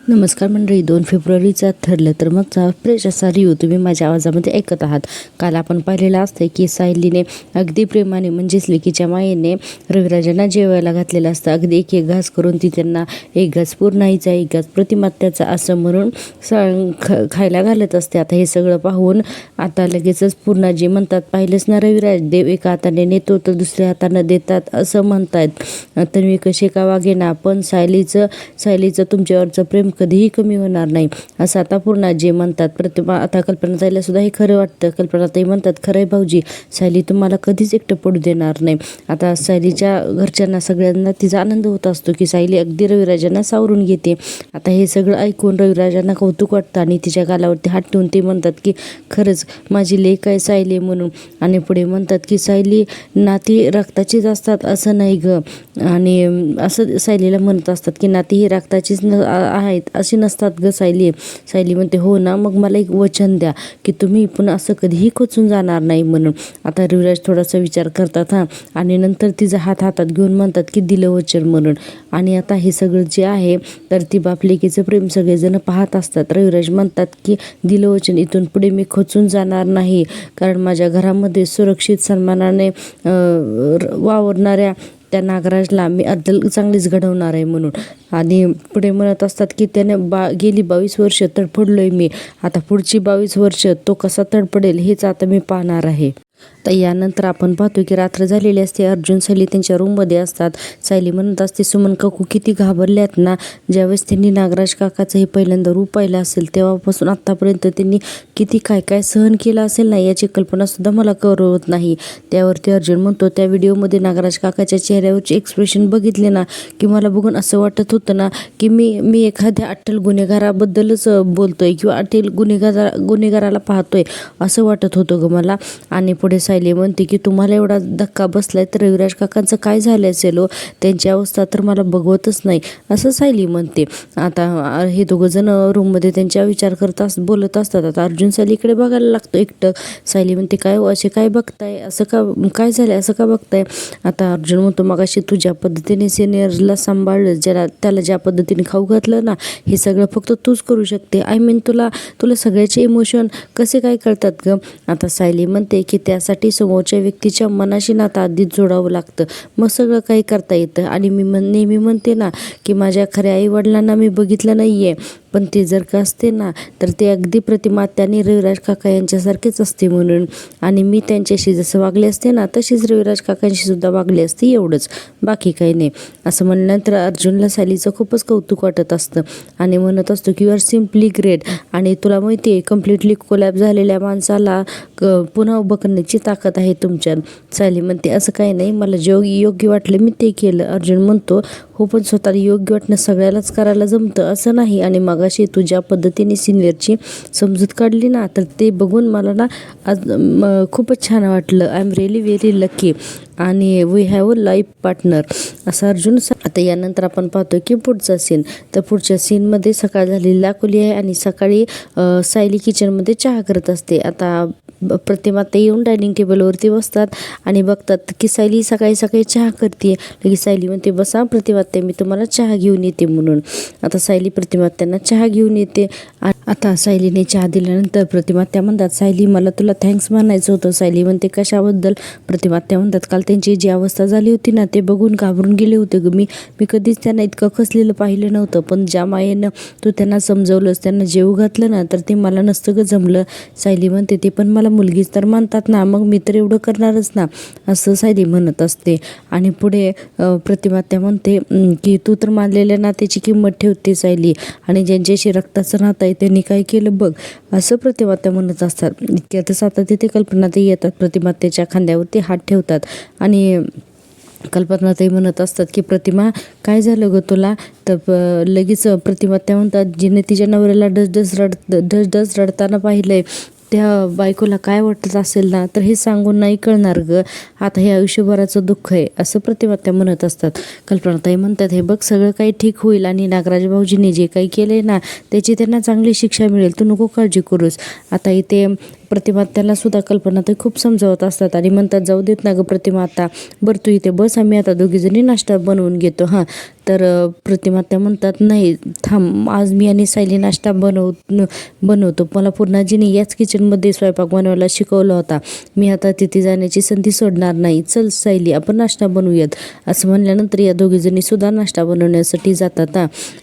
नमस्कार मंडळी, 2 फेब्रुवारीचा ठरलं तर मगचा फ्रेश असा रिव्ह्यू तुम्ही माझ्या आवाजामध्ये ऐकत आहात. काल आपण पाहिलेलं असतं की सायलीने अगदी प्रेमाने म्हणजेच लेकीच्या मायेने रविराजांना जेवायला घातलेलं असतं. अगदी एक एक घास करून ती त्यांना एक घास पूर्णाईचा, एक घास प्रतिमात्याचा असं म्हणून खायला घालत असते. आता हे सगळं पाहून आता लगेचच पूर्णाजी म्हणतात, पाहिलंच ना रविराज, देव एका हाताने नेतो तर दुसऱ्या हातानं देतात असं म्हणतायत. तर मी कसे का वागेना, पण सायलीचं तुमच्यावरचं प्रेम कधीही कमी होणार नाही असं आता पूर्णाजी म्हणतात. प्रतिमा आता कल्पनाताईला सुद्धा हे खरं वाटतं. कल्पनाताई म्हणतात, खरं आहे भाऊजी, सायली तुम्हाला कधीच एकटं पडू देणार नाही. आता सायलीच्या घरच्यांना सगळ्यांना तिचा आनंद होत असतो की सायली अगदी रविराजांना सावरून घेते. आता हे सगळं ऐकून रविराजांना कौतुक वाटतं आणि तिच्या गालावरती हात ठेवून ते म्हणतात की खरंच माझी लेक आहे सायली म्हणून. आणि पुढे म्हणतात की सायली नाती रक्ताचीच असतात असं नाही ग, आणि असं सायलीला म्हणत असतात की नाती ही रक्ताचीच आहेत अशी नसतात ग सायली. सायली म्हणते, हो ना, मग मला एक वचन द्या की तुम्ही पण असं कधीही खचून जाणार नाही म्हणून. आता रविराज थोडासा विचार करतात आणि नंतर तिचा हात हातात घेऊन म्हणतात की दिलं वचन म्हणून. आणि आता हे सगळं जे आहे तर ती बापलेकीचं प्रेम सगळेजण पाहत असतात. रविराज म्हणतात की दिलं वचन, इथून पुढे मी खचून जाणार नाही, कारण माझ्या घरामध्ये सुरक्षित सन्मानाने वावरणाऱ्या त्या नागराजला मी अद्दल चांगलीच घडवणार आहे म्हणून. आणि पुढे म्हणत असतात की त्याने गेली 22 वर्ष तडफडलोय मी, आता पुढची 22 वर्ष तो कसा तडफडेल हेच आता मी पाहणार आहे. तर यानंतर आपण पाहतो की रात्र झालेली असते. अर्जुन सायली त्यांच्या रूममध्ये असतात. सायली म्हणत असते, सुमन काकू किती घाबरल्यात ना, ज्यावेळेस त्यांनी नागराज काकाचं हे पहिल्यांदा रूप पाहिलं असेल तेव्हापासून आत्तापर्यंत त्यांनी किती काय काय सहन केलं असेल ना, याची कल्पनासुद्धा मला करवत नाही. त्यावरती अर्जुन म्हणतो, त्या व्हिडिओमध्ये नागराज काकाच्या चेहऱ्यावरचे एक्सप्रेशन बघितले ना की मला बघून असं वाटत होतं ना की मी एखाद्या अट्टल गुन्हेगाराबद्दलच बोलतोय किंवा अट्टल गुन्हेगाराला पाहतोय असं वाटत होतं ग मला. आणि पुढे सायली म्हणते की तुम्हाला एवढा धक्का बसलाय तर रविराज काकांचं काय झालं असेल हो, त्यांची अवस्था तर मला बघवतच नाही असं सायली म्हणते. आता हे दोघं जण रूममध्ये त्यांच्या विचार बोलत असतात. आता अर्जुन सायलीकडे बघायला लागतो एकटक. सायली म्हणते, काय हो असे काय बघताय, असं का काय झालं, असं का बघताय. आता अर्जुन म्हणतो, मगाशी तू ज्या पद्धतीने सिनियरला सांभाळलं, त्याला ज्या पद्धतीने खाऊ घातलं ना, हे सगळं फक्त तूच करू शकते. आय मीन तुला सगळ्याचे इमोशन कसे काय कळतात ग. आता सायली म्हणते की त्यासाठी समोरच्या व्यक्तीच्या मनाशी नातं आधीच जोडावं लागतं, मग सगळं काही करता येतं. आणि मी नेहमी म्हणते ना की माझ्या खऱ्या आईवडिलांना मी बघितलं नाही आहे, पण ते जर का असते ना तर ते अगदी प्रतिमात्याने रविराज काका यांच्यासारखेच असते म्हणून. आणि मी त्यांच्याशी जसं वागले असते ना तशीच रविराज काकांशी सुद्धा वागले असते, एवढंच, बाकी काही नाही. असं म्हणल्यानंतर अर्जुनला सायलीचं खूपच कौतुक वाटत असतं आणि म्हणत असतो की यू आर सिम्पली ग्रेट. आणि तुला माहिती आहे, कम्प्लिटली कोलॅप झालेल्या माणसाला पुन्हा उभं करण्याची ताकद आहे तुमच्यात. सायली म्हणते, असं काही नाही, मला जे योग्य वाटलं मी ते केलं. अर्जुन म्हणतो, हो पण स्वतःला योग्य वाटणं सगळ्यालाच करायला जमतं असं नाही. आणि मगाशी तू ज्या पद्धतीने सिनियरची समजूत काढली ना तर ते बघून मला ना आज खूपच छान वाटलं. I am really very lucky आणि we have a life partner असं अर्जुन. आता यानंतर आपण पाहतो की पुढचा सीन. तर पुढच्या सीनमध्ये सकाळ झालेली दाखवली आहे आणि सकाळी सायली किचनमध्ये चहा करत असते. आता प्रतिमा ते येऊन डायनिंग टेबलवरती बसतात आणि बघतात की सायली सकाळी सकाळी चहा करते. लगेच सायली म्हणते, बसा प्रतिमात्या, मी तुम्हाला चहा घेऊन येते म्हणून. आता सायली प्रतिमात्यांना चहा घेऊन येते. आता सायलीने चहा दिल्यानंतर प्रतिमात्या म्हणतात, सायली मला तुला थँक्स म्हणायचं होतं. सायली म्हणते, कशाबद्दल. प्रतिमात्या म्हणतात, काल त्यांची जी अवस्था झाली होती ना ते बघून घाबरून गेले होते ग मी कधीच त्यांना इतकं खचलेलं पाहिलं नव्हतं, पण ज्या मायेनं तू त्यांना समजवलंस, त्यांना जेव घातलं ना तर ते मला नसतं ग जमलं. सायली म्हणते, ते पण मला मुलगीच तर मानतात ना, मग मी तर एवढं करणारच ना असं सायली म्हणत असते. आणि पुढे प्रतिमात्या म्हणते की तू तर मानलेल्या नात्याची किंमत ठेवते सायली, आणि ज्यांच्याशी रक्ताचं नातं आहे त्यांनी काय केलं बघ असं प्रतिमात्या म्हणत असतात. इतक्यातच आता तिथे कल्पनाताई येतात. प्रतिमात्याच्या खांद्यावरती हात ठेवतात आणि कल्पनाताई म्हणत असतात की प्रतिमा काय झालं ग तुला. तर लगेच प्रतिमात्या म्हणतात, जिने तिच्या नवऱ्याला डस रडताना पाहिलंय त्या बायकोला काय वाटत असेल ना, तर हे सांगून नाही कळणार ग, आता हे आयुष्यभराचं दुःख आहे असं प्रतिमात्या म्हणत असतात. कल्पनाताई म्हणतात, हे बघ सगळं काही ठीक होईल आणि नागराज भाऊजीने जे काही केलंय ना त्याची त्यांना चांगली शिक्षा मिळेल, तू नको काळजी करूस. आता इथे प्रतिमात्याला सुद्धा कल्पना ते खूप समजावत असतात आणि म्हणतात, जाऊ देत ना गं प्रतिमा, आता बरं तू इथे बस, आम्ही आता दोघीजणी नाश्ता बनवून घेतो. हां, तर प्रतिमात्या म्हणतात, नाही थांब, आज मी आणि सायली नाश्ता बनवतो. मला पूर्णाजीने याच किचनमध्ये स्वयंपाक बनवायला शिकवला होता. मी आता तिथे जाण्याची संधी सोडणार नाही. चल सायली, आपण नाश्ता बनवूयात. असं म्हणल्यानंतर या दोघीजणी सुद्धा नाश्ता बनवण्यासाठी जातात.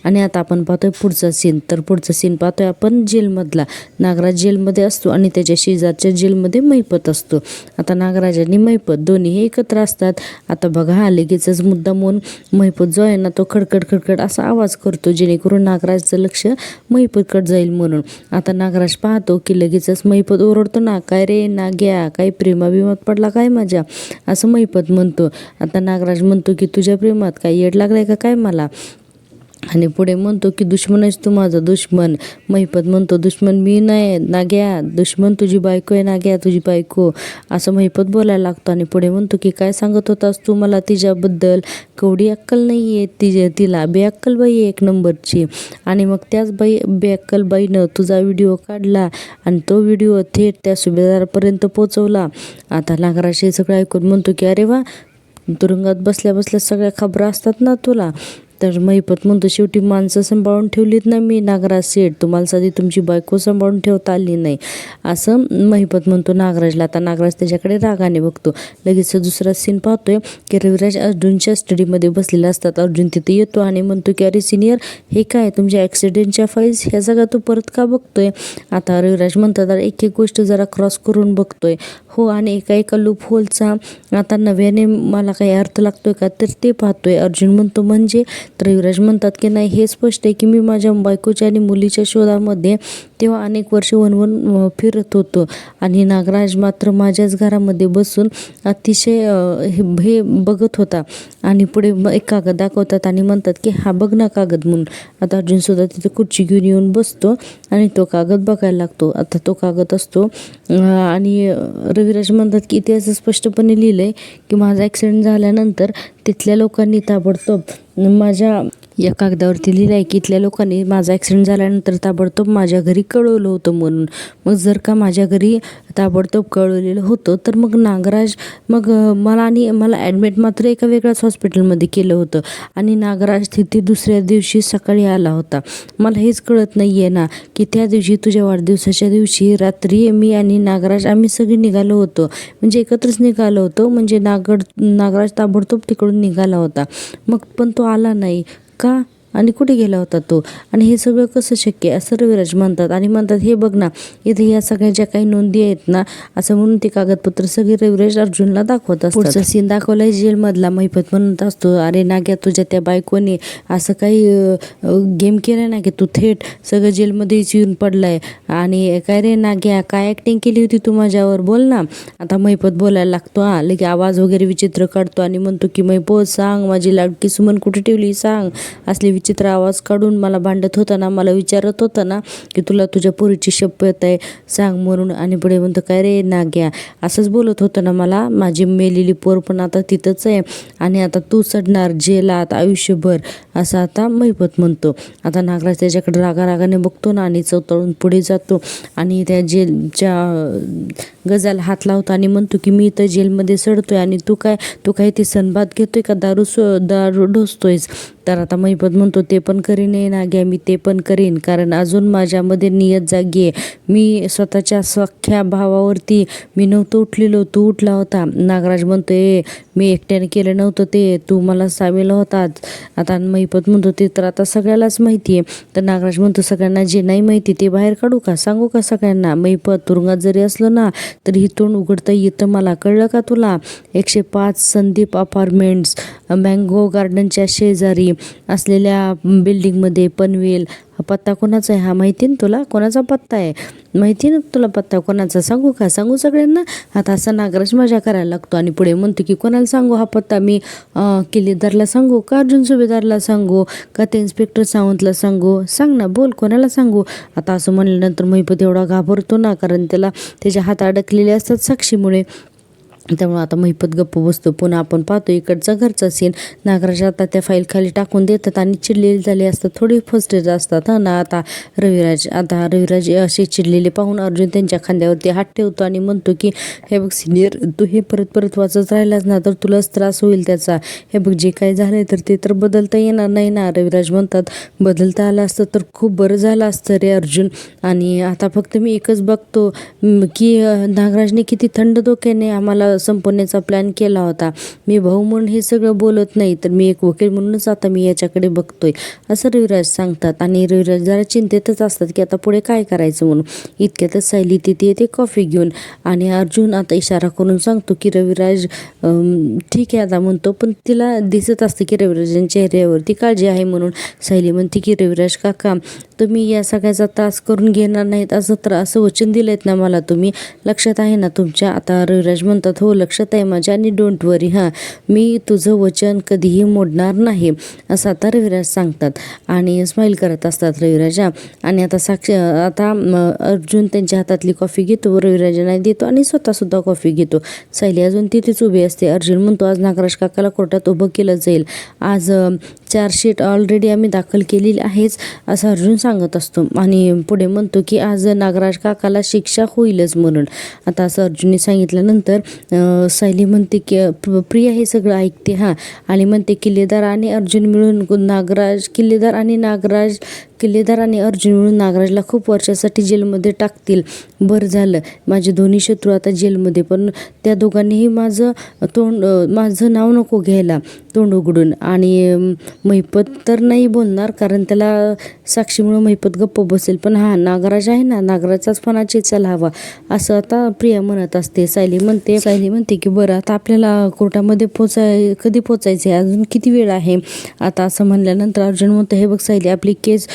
आणि आता आपण पाहतोय पुढचा सीन. तर पुढचा सीन पाहतोय आपण जेलमधला. नागराज जेलमध्ये असतो आणि त्याच्या शेजारच्या जेलमध्ये महिपत असतो. आता नागराज आणि महिपत दोन्ही हे एकत्र असतात. आता बघा, हा लगेचच मुद्दामून महिपत जो आहे ना, तो खडखड असा आवाज करतो, जेणेकरून नागराजचं लक्ष महिपतकडे जाईल म्हणून. आता नागराज पाहतो की लगेचच महिपत ओरडतो ना, काय रे नाग्या, काही प्रेमाभिमात पडला काय माझ्या, असं महिपत म्हणतो. आता नागराज म्हणतो की तुझ्या प्रेमात काय येड लागलाय का काय मला, आणि पुढे म्हणतो की दुश्मन आहेस तू माझा, दुश्मन. महिपत म्हणतो, दुश्मन मी नाही नाग्या, दुश्मन तुझी बायको आहे नाग्या, तुझी बायको, असं महिपत बोलायला लागतो. आणि पुढे म्हणतो की काय सांगत होतास तू मला तिच्याबद्दल, कवडी अक्कल नाही आहे तिला, बेअक्कल बाई आहे एक नंबरची. आणि मग त्याच बेअक्कल बाईनं तुझा व्हिडिओ काढला आणि तो व्हिडिओ थेट त्या सुभेदारापर्यंत पोचवला. आता नागराज हे सगळं ऐकून म्हणतो की अरे वा, तुरुंगात बसल्या बसल्या सगळ्या खबरा असतात ना तुला. तर महिपत म्हणतो, शेवटी माणसं सांभाळून ठेवलीत ना मी नागराज सेठ, तुम्हाला साधी तुमची बायको सांभाळून ठेवता आली नाही, असं महिपत म्हणतो नागराजला. आता नागराज त्याच्याकडे रागाने बघतो. लगेच दुसरा सीन पाहतोय की रविराज अर्जुनच्या स्टडीमध्ये बसलेला असतात. अर्जुन तिथे येतो आणि म्हणतो की अरे सिनियर, हे काय तुमच्या ॲक्सिडेंटच्या फाईल्स, ह्या सगळ्या तू परत का बघतोय. आता रविराज म्हणतात, अरे एक एक गोष्ट जरा क्रॉस करून बघतोय. हो, आणि एका लूप होलचा आता नव्याने मला काही अर्थ लागतोय का, तर ते पाहतोय. अर्जुन म्हणतो म्हणजे. तर युवराज म्हणतात की नाही, हे स्पष्ट आहे की मी माझ्या बायकोच्या आणि मुलीच्या शोधामध्ये तेव्हा अनेक वर्ष वनवन फिरत होतो आणि नागराज मात्र माझ्याच घरामध्ये बसून अतिशय हे बघत होता. आणि पुढे एक कागद दाखवतात आणि म्हणतात की हा बघ ना कागद म्हणून. आता अर्जुनसुद्धा तिथे खुर्ची घेऊन येऊन बसतो आणि तो कागद बघायला लागतो. आता तो कागद असतो आणि रविराज म्हणतात की इथे असं स्पष्टपणे लिहिलं आहे की माझा ॲक्सिडेंट झाल्यानंतर तिथल्या लोकांनी ताबडतोब माझ्या, या कागदावरती लिहिलं आहे की इथल्या लोकांनी माझा ॲक्सिडेंट झाल्यानंतर ताबडतोब माझ्या घरी कळवलं होतं म्हणून. मग जर का माझ्या घरी ताबडतोब कळवलेलं होतं तर मग नागराज, मग मला ॲडमिट मात्र एका वेगळ्याच हॉस्पिटलमध्ये केलं होतं आणि नागराज तिथे दुसऱ्या दिवशी सकाळी आला होता. मला हेच कळत नाही आहे ना की त्या दिवशी तुझ्या वाढदिवसाच्या दिवशी रात्री मी आणि नागराज आम्ही सगळे निघालो होतो, म्हणजे एकत्रच निघालो होतो, म्हणजे नागराज ताबडतोब तिकडून निघाला होता. मग पण तो आला नाही का, आणि कुठे गेला होता तो, आणि हे सगळं कसं शक्य आहे, असं रविराज म्हणतात. आणि म्हणतात, हे बघ ना इथे या सगळ्या ज्या काही नोंदी आहेत ना, असं म्हणून ते कागदपत्र सगळे रविराज अर्जुनला दाखवत असतात. पुढचा सीन दाखवलाय जेलमधला. महिपत म्हणत असतो, अरे नाग्या, तुझ्या त्या बायकोने असं काही गेम केला ना की तू थेट सगळं जेलमध्येच येऊन पडलाय, आणि काय रे नाग्या, काय ॲक्टिंग केली होती तू माझ्यावर, बोल ना. आता महिपत बोलायला लागतो. लगे आवाज वगैरे विचित्र काढतो आणि म्हणतो की महिपत सांग, माझी लाडकी सुमन कुठे ठेवली सांग. असले विचित्र आवाज काढून मला भांडत होता ना, मला विचारत होता ना की तुला तुझ्या पोरीची शपथ आहे सांग म्हणून. आणि पुढे म्हणतो, काय रे नाग्या, असंच बोलत होतं ना मला, माझी मेलेली पोर पण आता तिथंच आहे आणि आता तू चढणार जेलात आयुष्यभर, असं आता महिपत म्हणतो. आता नागराज त्याच्याकडे रागाने बघतो ना आणि चौतळून पुढे जातो आणि त्या जेलच्या गजाला हात लावतो आणि म्हणतो की मी इथं जेलमध्ये सडतोय आणि तू काय ते सनबाद घेतोय का, दारू ढोसतोयस. तर आता महिपत म्हणतो, ते पण करीन नाग्या, मी ते पण करीन, कारण अजून माझ्यामध्ये नियत जागी आहे. मी स्वतःच्या सख्ख्या भावावरती मी नव्हतं उठलेलो, तू उठला होता. नागराज म्हणतोय, मी एकट्याने केलं नव्हतं ते, तू मला सामील होताच. आता महिपत म्हणतो, ते तर आता सगळ्यालाच माहिती आहे. तर नागराज म्हणतो, सगळ्यांना जे नाही माहिती ते बाहेर काढू का, सांगू का सगळ्यांना. महिपत, तुरुंगात जरी असलं ना तरी तोंड उघडता येतं मला, कळलं का तुला. 105 संदीप अपार्टमेंट्स, मँगो गार्डनच्या शेजारी असलेल्या बिल्डिंगमध्ये पनवेल. पत्ता कोणाचा आहे हा माहिती ना तुला, कोणाचा पत्ता आहे माहिती ना तुला, पत्ता कोणाचा, सांगू का, सांगू सगळ्यांना. आता असा नागराज मजा करायला लागतो आणि पुढे म्हणतो की कोणाला सांगू हा पत्ता, मी किल्लेदारला सांगू का, अर्जुन सुभेदारला सांगू का, ते इन्स्पेक्टर सावंतला सांगू, सांग ना, बोल कोणाला सांगू. आता असं म्हणल्यानंतर महिपत एवढा घाबरतो ना, कारण त्याला त्याच्या हात अडकलेले असतात साक्षीमुळे. त्यामुळे आता महिपत गप्प बसतो. पुन्हा आपण पाहतो इकडचा घरचा सीन. नागराज आता त्या फाईल खाली टाकून देतात आणि चिडलेले झाले असतात, थोडी फ्रस्ट्रेट असतात ना आता रविराज असे चिडलेले पाहून अर्जुन त्यांच्या खांद्यावरती हात ठेवतो आणि म्हणतो की हे बघ सिनियर, तू हे परत वाचत राहिलास ना तर तुलाच त्रास होईल त्याचा. हे बघ जे काय झालंय तर ते तर बदलता येणार नाही ना. रविराज म्हणतात बदलता आलं असतं तर खूप बरं झालं असतं रे अर्जुन. आणि आता फक्त मी एकच बघतो की नागराजने किती थंड डोक्याने आम्हाला संपवण्याचा प्लॅन केला होता. मी भाऊ म्हणून हे सगळं बोलत नाही, तर मी एक वकील म्हणूनच आता मी याच्याकडे बघतोय, असं रविराज सांगतात. आणि रविराज जरा चिंतेतच असतात की आता पुढे काय करायचं म्हणून. इतक्यातच सायली तिथे येते कॉफी घेऊन आणि अर्जुन आता इशारा करून सांगतो की रविराज ठीक आहे आता म्हणतो, पण तिला दिसत असतं की रविराजांच्या चेहऱ्यावरती काळजी आहे म्हणून. सायली म्हणते की रविराज काका, तुम्ही या सगळ्याचा त्रास करून घेणार नाहीत असं वचन दिलंयत ना मला, तुम्ही लक्षात आहे ना तुमच्या. आता रविराज म्हणतात हो लक्षात आहे माझ्या आणि डोंट वरी, मी तुझं वचन कधीही मोडणार नाही, असं आता रविराज सांगतात. आणि स्माईल करत असतात रविराज. आणि आता अर्जुन त्यांच्या हातातली कॉफी घेतो, रविराजांना देतो आणि स्वतःसुद्धा कॉफी घेतो. सायली अजून तिथेच उभी असते. अर्जुन म्हणतो आज नागराज काकाला कोर्टात उभं केलं जाईल, आज चार्जशीट ऑलरेडी आम्ही दाखल केलेली आहेच, असं अर्जुन सांगत असतो. आणि पुढे म्हणतो की आज नागराज काकाला शिक्षा होईलच म्हणून. आता असं अर्जुनने सांगितल्यानंतर सायली म्हणते की प्रिया हे सगळं ऐकते आणि म्हणते किल्लेदार आणि अर्जुन मिळून किल्लेदार आणि अर्जुन मिळून नागराजला खूप वर्षासाठी जेलमध्ये टाकतील. बरं झालं, माझे दोन्ही शत्रू आता जेलमध्ये, पण त्या दोघांनीही माझं नाव नको घ्यायला तोंड उघडून. आणि महिपत तर नाही बोलणार कारण त्याला साक्षीमुळे महिपत गप्प बसेल, पण नागराज आहे ना, नागराजचाच फणाची चल हवा, असं आता प्रिया म्हणत असते. सायली म्हणते की बरं आता आपल्याला कोर्टामध्ये कधी पोचायचं आहे, अजून किती वेळ आहे. आता असं म्हणल्यानंतर अर्जुन म्हणतो हे बघ सायली, आपली केस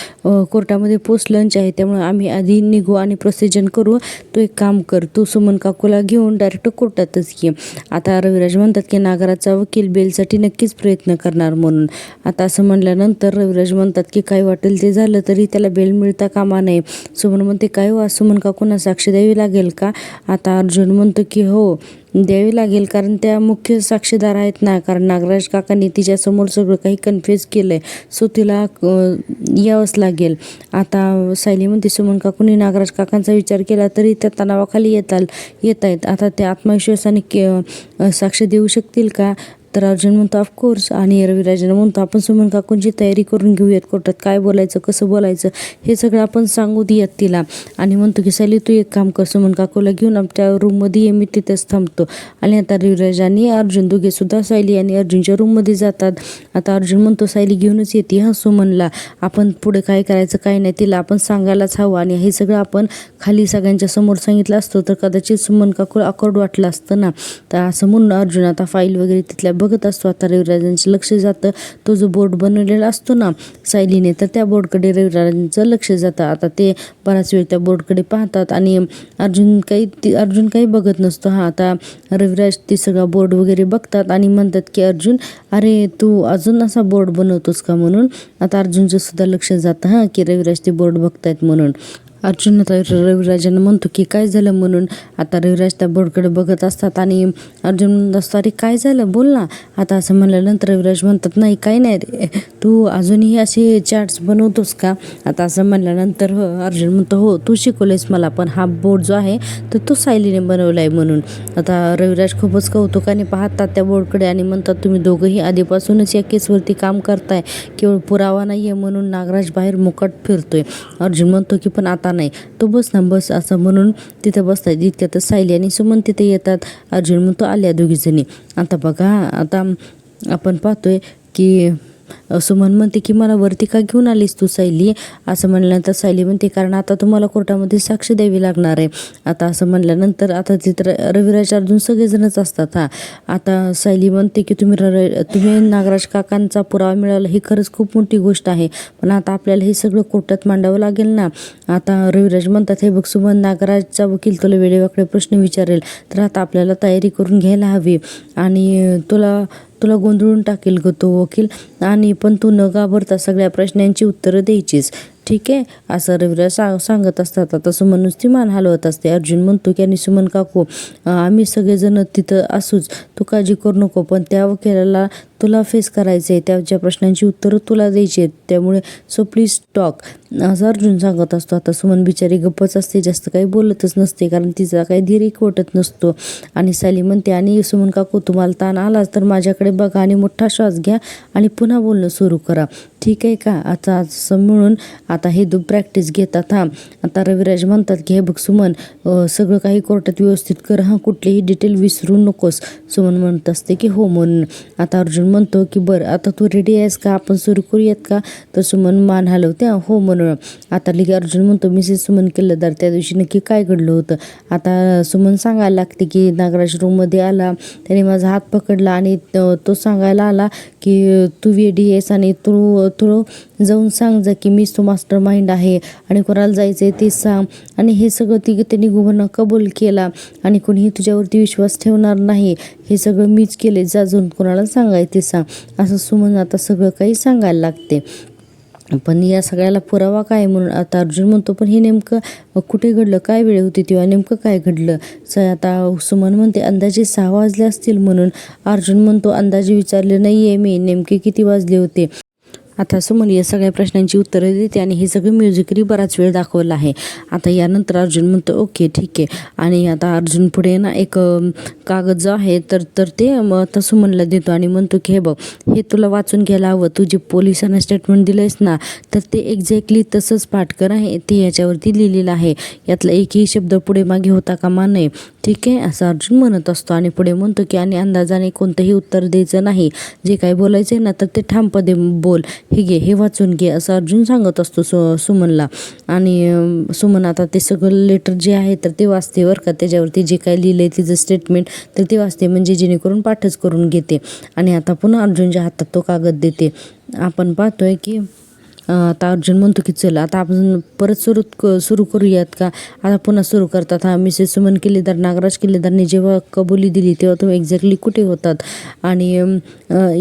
कोर्टामध्ये पोस्ट लंच आहे, त्यामुळे आम्ही आधी निघू आणि प्रोसिजन करू. तू एक काम कर, तू सुमन काकूला घेऊन डायरेक्ट कोर्टातच ये. आता रविराज म्हणतात की नागराजचा वकील बेलसाठी नक्कीच प्रयत्न करणार म्हणून. आता असं म्हणल्यानंतर रविराज म्हणतात की काय वाटेल ते झालं तरी त्याला बेल मिळता कामा नये. सुमन म्हणते काय हो, सुमन काकूंना साक्ष द्यावी लागेल का. आता अर्जुन म्हणतो की हो द्यावी लागेल, कारण त्या मुख्य साक्षीदार आहेत ना, कारण नागराज काकांनी तिच्यासमोर सगळं काही कन्फ्युज केलंय, सो तिला यावंच लागेल. आता सायली म्हणते सुमन काकूंनी नागराज काकांचा विचार केला तरी त्या तणावाखाली येत आहेत, आता ते आत्मविश्वासाने साक्ष देऊ शकतील का. तर अर्जुन म्हणतो ऑफकोर्स. आणि रविराजांना म्हणतो आपण सुमन काकूंची तयारी करून घेऊयात, कोर्टात काय बोलायचं कसं बोलायचं हे सगळं आपण सांगू देऊयात तिला. आणि म्हणतो की सायली तू एक काम कर, सुमन काकूला घेऊन आपल्या रूममध्ये ये, मी तिथेच थांबतो. आणि आता रविराज आणि अर्जुन दोघे सुद्धा सायली आणि अर्जुनच्या रूममध्ये जातात. आता अर्जुन म्हणतो सायली घेऊनच येते सुमनला, आपण पुढे काय करायचं काय नाही तिला आपण सांगायलाच हवं. आणि हे सगळं आपण खाली सगळ्यांच्या समोर सांगितलं असतं तर कदाचित सुमन काकूला अकॉर्ड वाटलं असतं ना. तर असं म्हणून अर्जुन आता फाईल वगैरे तिथल्या बघत असतो. आता रविराजांचं लक्ष जातं, तो जो बोर्ड बनवलेला असतो ना सायलीने, तर त्या बोर्डकडे रविराजांचं लक्ष जातं. आता ते बराच वेळ त्या बोर्डकडे पाहतात आणि अर्जुन काही बघत नसतो. आता रविराज ते सगळा बोर्ड वगैरे बघतात आणि म्हणतात की अर्जुन अरे तू अजून असा बोर्ड बनवतोस का म्हणून. आता अर्जुनचं सुद्धा लक्ष जातं की रविराज ते बोर्ड बघतायत म्हणून. अर्जुन आता रविराजांना म्हणतो की काय झालं म्हणून. आता रविराज त्या बोर्डकडे बघत असतात आणि अर्जुन म्हणत असतो अरे काय झालं बोल ना. आता असं म्हणल्यानंतर रविराज म्हणतात नाही काही नाही रे, तू अजूनही असे चार्ट्स बनवतोस का. आता असं म्हणल्यानंतर अर्जुन म्हणतो हो तू शिकवलेस मला, पण हा बोर्ड जो आहे तर तो सायलीने बनवला आहे म्हणून. आता रविराज खूपच कौतुकाने पाहतात त्या बोर्डकडे आणि म्हणतात तुम्ही दोघंही आधीपासूनच या केसवरती काम करताय, केवळ पुरावा नाही आहे म्हणून नागराज बाहेर मुकाट फिरतोय. अर्जुन म्हणतो की पण आता नाही, तो बस ना बस, असं म्हणून तिथे बसतात. इतक्यातच सायली आणि सुमन तिथे येतात. अर्जुन म्हणतो आल्या दोघीजणी. आता बघा आता आपण पाहतोय की सुमन म्हणते की मला वरती का घेऊन आलीस तू सायली. असं म्हणल्यानंतर सायली म्हणते कारण आता तुम्हाला कोर्टामध्ये साक्ष द्यावी लागणार आहे. आता असं म्हणल्यानंतर आता तिथं रविराज अर्जुन सगळेजणच असतात. आता सायली म्हणते की तुम्ही नागराज काकांचा पुरावा मिळाला ही खरंच खूप मोठी गोष्ट आहे, पण आता आपल्याला हे सगळं कोर्टात मांडावं लागेल ना. आता रविराज म्हणतात हे बघ सुमन, नागराजचा वकील तुला वेडेवाकडे प्रश्न विचारेल, तर आता आपल्याला तयारी करून घ्यायला हवी. आणि तुला गोंधळून टाकेल ग तो वकील, आणि पण तू न घाबरता सगळ्या प्रश्नांची उत्तरं द्यायचीस. ठीक आहे, असं रविराज सांगत असतात. आता सुमन नुसती मान हलवत असते. अर्जुन म्हणतो की आणि सुमन काकू आम्ही सगळेजण तिथं असूच, तू काळजी करू नको, पण त्या वकिलाला तुला फेस करायचं आहे, त्याच्या प्रश्नांची उत्तरं तुला द्यायची आहेत, त्यामुळे सो प्लीज टॉक, असं अर्जुन सांगत असतो. आता सुमन बिचारी गप्पच असते, जास्त काही बोलतच नसते, कारण तिचा काही धीर एकवटत नसतो. आणि सायली म्हणते आणि सुमन काकू तुम्हाला ताण आलाच तर माझ्याकडे बघा आणि मोठा श्वास घ्या आणि पुन्हा बोलणं सुरू करा, ठीक आहे का. आता असं म्हणून आता हे प्रॅक्टिस घेतात. आता रविराज म्हणतात की हे बघ सुमन, सगळं काही कोर्टात व्यवस्थित कर, कुठलीही डिटेल विसरू नकोस. सुमन म्हणत असते की हो म्हणून. आता अर्जुन म्हणतो की बरं आता तू रेडी आहेस का, आपण सुरू करूयात का. तर सुमन मान हलवते हो म्हणून. आता लिगे अर्जुन म्हणतो मिसेस सुमन किल्लेदार त्या दिवशी नक्की काय घडलं होतं. आता सुमन सांगायला लागते की नागराज रूममध्ये आला, त्याने माझा हात पकडला आणि तो सांगायला आला की तू वेडी आहेस आणि तू जाऊन सांग जा की मीच तो मास्टर माइंड आहे आणि कोणाला जायचं आहे ते सांग. आणि हे सगळं त्यांनी गुन्हा कबूल केला आणि कोणीही तुझ्यावरती विश्वास ठेवणार नाही, हे सगळं मीच केले, जा जाऊन कोणाला सांगायचं ते सांग, असं सुमन आता सगळं काही सांगायला लागते. पण या सगळ्याला पुरावा काय म्हणून आता अर्जुन म्हणतो पण हे नेमकं कुठे घडलं, काय वेळ होती तेव्हा, नेमकं काय घडलं. आता सुमन म्हणते अंदाजे 6 वाजले असतील म्हणून. अर्जुन म्हणतो अंदाजे विचारले नाही आहे मी, नेमके किती वाजले होते. आता सुमन या सगळ्या प्रश्नांची उत्तरं देते आणि हे सगळं म्युझिकली बराच वेळ दाखवलं आहे. आता यानंतर अर्जुन म्हणतो ओके ठीक आहे. आणि आता अर्जुन पुढे ना एक कागद जो आहे तर ते आता सुमनला देतो आणि म्हणतो की हे बघ, हे तुला वाचून घ्यायला हवं, तू जे पोलिसांना स्टेटमेंट दिलंयस ना तर ते एक्झॅक्टली तसंच पाठकर आहे, ते याच्यावरती लिहिलेलं आहे, यातला एकही शब्द पुढे मागे होता कामा नये, ठीक आहे, असं अर्जुन म्हणत असतो. आणि पुढे म्हणतो की आणि अंदाजाने कोणतंही उत्तर द्यायचं नाही, जे काही बोलायचं आहे ना तर ते ठामपणे बोल, हे घे, हे वाचून घे, असं अर्जुन सांगत असतो सुमनला. आणि सुमन आता ते सगळं लेटर जे आहे तर ते वाचते बरं का, त्याच्यावरती जे काही लिहिलं आहे तिचं स्टेटमेंट तर ते वाचते, म्हणजे जेणेकरून पाठच करून घेते. आणि आता पुन्हा अर्जुनच्या हातात तो कागद देते. आपण पाहतोय की आता अर्जुन म्हणतो की चला आता आपण परत सुरू करूयात का. आता पुन्हा सुरू करतात. मिसेस सुमन किल्लेदार, नागराज किल्लेदारने जेव्हा कबुली दिली तेव्हा तुम्ही एक्झॅक्टली कुठे होतात. आणि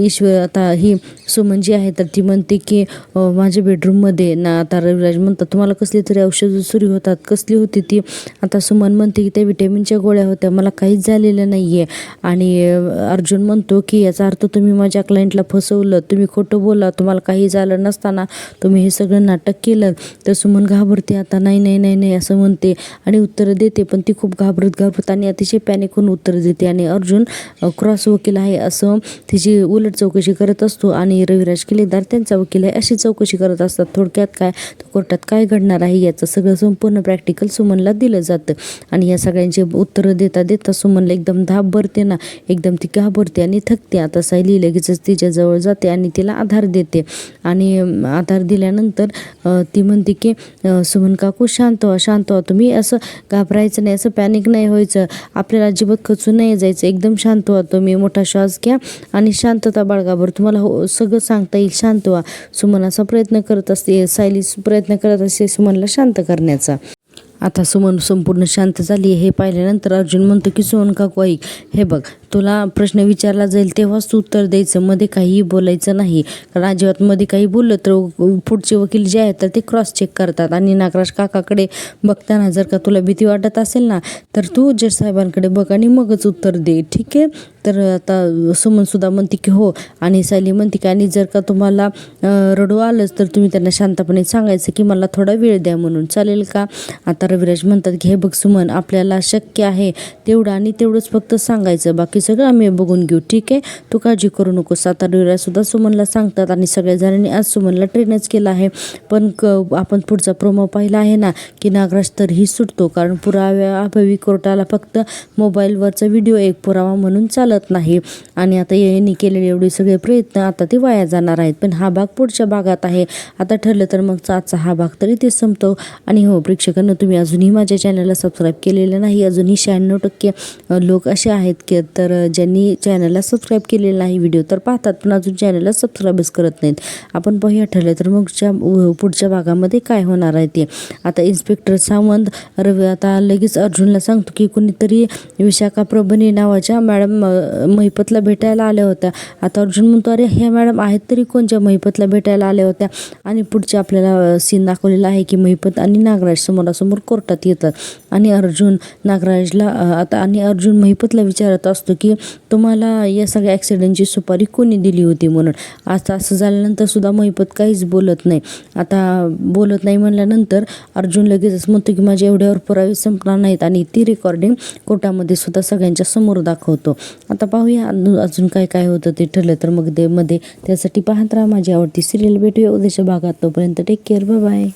ईश्वर आता ही सुमन जी आहे तर ती म्हणते की माझ्या बेडरूममध्ये ना. आता रविराज म्हणतात तुम्हाला कसली तरी औषधं सुरू होतात, कसली होती ती. आता सुमन म्हणते की त्या विटॅमिनच्या गोळ्या होत्या, मला काहीच झालेलं नाही आहे. आणि अर्जुन म्हणतो की याचा अर्थ तुम्ही माझ्या क्लायंटला फसवलं, तुम्ही खोटं बोला, तुम्हाला काही झालं नसताना तुम्ही हे सगळं नाटक केलं. तर सुमन घाबरते, आता नाही नाही नाही नाही असं म्हणते आणि उत्तरं देते, पण ती खूप घाबरत आणि अतिशय पॅनिक होऊन उत्तरं देते. आणि अर्जुन क्रॉस वकील आहे असं तिची उलट चौकशी करत असतो आणि रविराज किल्लेदार त्यांचा वकील आहे अशी चौकशी करत असतात. थोडक्यात काय तर कोर्टात काय घडणार आहे याचं सगळं संपूर्ण प्रॅक्टिकल सुमनला दिलं जातं. आणि या सगळ्यांचे उत्तरं देता सुमनला एकदम धाप भरते ना, एकदम ती घाबरते आणि थकते. आता सायली लगेचच तिच्याजवळ जाते आणि तिला आधार देते. आणि आधार दिल्यानंतर ती म्हणते की सुमन काकू शांत व्हा, तुम्ही असं घाबरायचं नाही, असं पॅनिक नाही व्हायचं, आपल्याला अजिबात खचून नाही जायचं, एकदम शांत व्हा, तुम्ही मोठा श्वास घ्या आणि शांतता बाळगा, बरं तुम्हाला सगळं सांगता येईल, शांत व्हा. सुमन असा प्रयत्न करत असते, सायली प्रयत्न करत असते सुमनला शांत करण्याचा. आता सुमन संपूर्ण शांत झाली हे पाहिल्यानंतर अर्जुन म्हणतो की सुमन काकू ऐक, हे बघ तुला प्रश्न विचारला जाईल तेव्हाच तू उत्तर द्यायचं, मध्ये काहीही बोलायचं नाही, कारण अजिबात मध्ये काही बोललं तर पुढचे वकील जे आहेत तर ते क्रॉस चेक करतात. आणि नागराज काकाकडे बघताना जर का तुला भीती वाटत असेल ना तर तू जज साहेबांकडे बघ आणि मगच उत्तर दे, ठीक आहे. तर आता सुमनसुद्धा म्हणते की हो. आणि सायली म्हणते की आणि जर का तुम्हाला रडू आलंच तर तुम्ही त्यांना शांतपणे सांगायचं की मला थोडा वेळ द्या म्हणून, चालेल का. आता रविराज म्हणतात की हे बघ सुमन, आपल्याला शक्य आहे तेवढं आणि तेवढंच फक्त सांगायचं, बाकी सगळं आम्ही बघून घेऊ, ठीक आहे, तू काळजी करू नकोस. आता रविराज सुद्धा सुमनला सांगतात आणि सगळ्या जणांनी आज सुमनला ट्रेनच केला आहे. पण आपण पुढचा प्रोमो पाहिला आहे ना की नागराज तरीही सुटतो, कारण पुराव्याअभावी कोर्टाला फक्त मोबाईलवरचा व्हिडिओ एक पुरावा म्हणून चालत नाही. आणि आता यांनी केलेले एवढे सगळे प्रयत्न आता ते वाया जाणार आहेत. पण हा भाग पुढच्या भागात आहे. आता ठरलं तर मग आजचा हा भाग तरी ते संपतो. आणि हो प्रेक्षकांना, तुम्ही अजूनही माझ्या चॅनलला सबस्क्राईब केलेलं नाही, अजूनही 96% लोक असे आहेत की तर तर ज्यांनी चॅनलला सबस्क्राईब केलेलं नाही व्हिडिओ तर पाहतात पण अजून चॅनलला सबस्क्राईबच करत नाहीत. आपण पाहूया ठरलं तर मग पुढच्या भागामध्ये काय होणार आहे ते. आता इन्स्पेक्टर सावंत आता लगेच अर्जुनला सांगतो की कोणीतरी विशाखा प्रभणी नावाच्या मॅडम महिपतला भेटायला आल्या होत्या. आता अर्जुन म्हणतो अरे ह्या मॅडम आहेत तरी कोणत्या महिपतला भेटायला आल्या होत्या. आणि पुढचे आपल्याला सीन दाखवलेला आहे की महिपत आणि नागराज समोरासमोर कोर्टात येतात आणि अर्जुन महिपतला विचारत असतो की तुम्हाला या सगळ्या ॲक्सिडेंटची सुपारी कोणी दिली होती म्हणून. आता असं झाल्यानंतर सुद्धा महिपत काहीच बोलत नाही. आता बोलत नाही म्हणल्यानंतर अर्जुन लगेचच म्हणतो की माझ्या एवढ्यावर पुरावे संपणार नाहीत आणि ती रेकॉर्डिंग कोर्टामध्ये सुद्धा सगळ्यांच्या समोर दाखवतो. आता पाहूया अजून काय काय होतं ते ठरलं तर मग मध्ये त्यासाठी पाहत राहा माझी आवडती सिरियल. भेटूया उद्याच्या भागात. तोपर्यंत टेक केअर. Bye bye.